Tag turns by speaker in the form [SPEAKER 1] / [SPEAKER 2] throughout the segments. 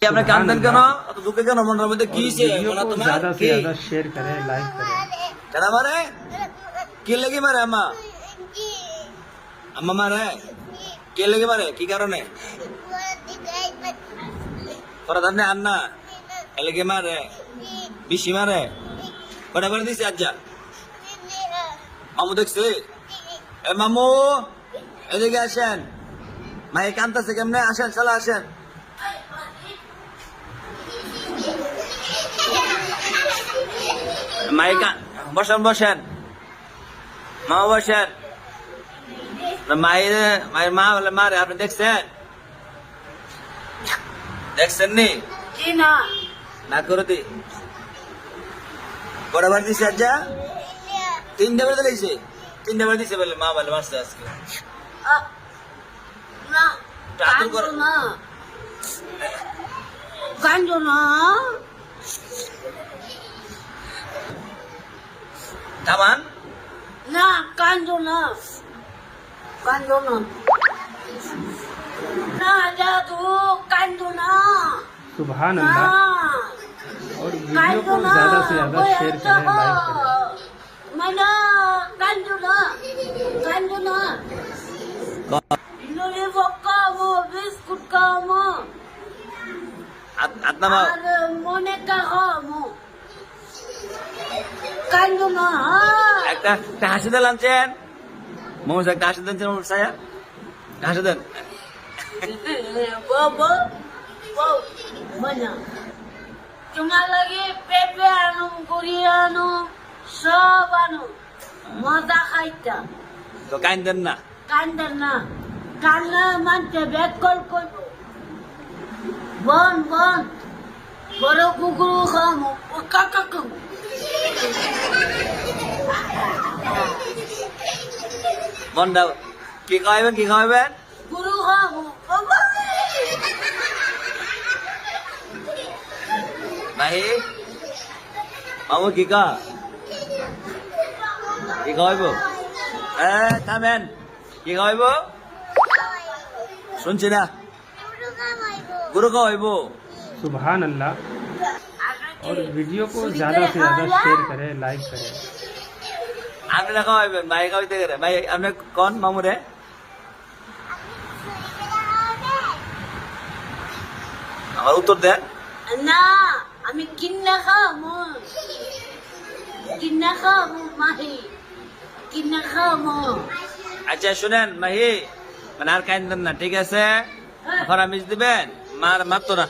[SPEAKER 1] আপনি কান্দেন কেন? অত দুঃখে কেন? মনের মধ্যে কি
[SPEAKER 2] ज्यादा से ज्यादा शेयर करें, लाइक करें।
[SPEAKER 1] কেন মারে? কি লেগে মারে আম্মা? আম্মা মারে? কে লেগে মারে? কি কারণে? তোরা জানে আন্না এলেগে মারে? বেশি মারে? কটা করে দিছে আজ্জা? মামু দেখছে? এ মামু এদিকে আসেন। মায়ে কান্তাছে কেমনে? আসেন, চলে আসেন। মাইকা বসেন বসেন, মা বসেন। মায়ের মায়ের মা বলে মারে, আপনি দেখছেন? দেখছেন নি?
[SPEAKER 3] না
[SPEAKER 1] না করে দি বরাবর দিছে আজ্জা? তিনটা বেলা দিয়েছে, তিনটা বেলা দিছে বলে মা বলে মারছে আজকে।
[SPEAKER 3] না
[SPEAKER 1] আদর করে
[SPEAKER 3] না কান্দো না
[SPEAKER 1] থামান।
[SPEAKER 3] না কান্দো না কান্দো না না জাদু কান্দো না
[SPEAKER 2] सुभान
[SPEAKER 3] না
[SPEAKER 2] अल्लाह। और वीडियो को ज्यादा से ज्यादा शेयर करें, लाइक करें।
[SPEAKER 3] মানে কান্দো না কান্দো না নুরে বকামো বিস্কুট খামো
[SPEAKER 1] আত্মা মা
[SPEAKER 3] আর মনে কামো কান্দো না
[SPEAKER 1] একটা হাসি দেন আনছেন মোমো, একটা হাসি দেন সায়া, হাসি দেন।
[SPEAKER 3] বাবা বাবা মানে তোমার লাগে পেঁপে আনো গড়ি আনো সব আনো মজা খাইতা
[SPEAKER 1] তো কাইন্দেন না।
[SPEAKER 3] কান্দার না কান্না মানতে ব্যাক কল করব বন বন বড় কুকুর খামো ও কাকা খামো
[SPEAKER 1] মনটা কি খাওয়াবেন, কি খাওয়াবেন?
[SPEAKER 3] গুরু খামো বাবা
[SPEAKER 1] মাহি মামু কি কা কি খাওয়াইব? থামেন, কি খাওয়াইব? শুনছি না। গুরু খাওয়াইব।
[SPEAKER 2] सुभान अल्लाह। और वीडियो को ज्यादा से ज्यादा शेयर करें, लाइक करें।
[SPEAKER 1] আপনি না খাওয়াইবেন, মাই খাওয়াইতে গেলে ভাই আপনি কন মামুরে? আমার উত্তর দেন।
[SPEAKER 3] না আমি কিন্না খামো মাহি কিন্না খামো
[SPEAKER 1] আচ্ছা শুনেন মাহি, মানে আর কাইন্দেন না, ঠিক আছে? এখন আমি দিবেন মারতো না,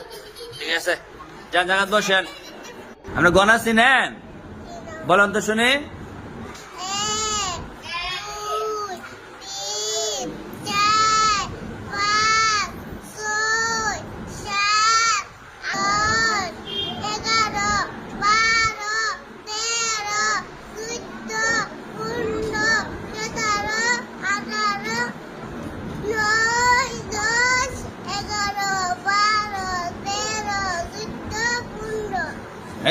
[SPEAKER 1] ঠিক আছে? যান জায়গা বসেন। আপনি গনা চিনেন? বলেন তো শুনি।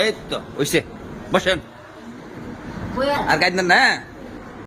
[SPEAKER 1] এই তো হইছে, বসেন।
[SPEAKER 3] বয়া
[SPEAKER 1] আর কাইন্দেন না।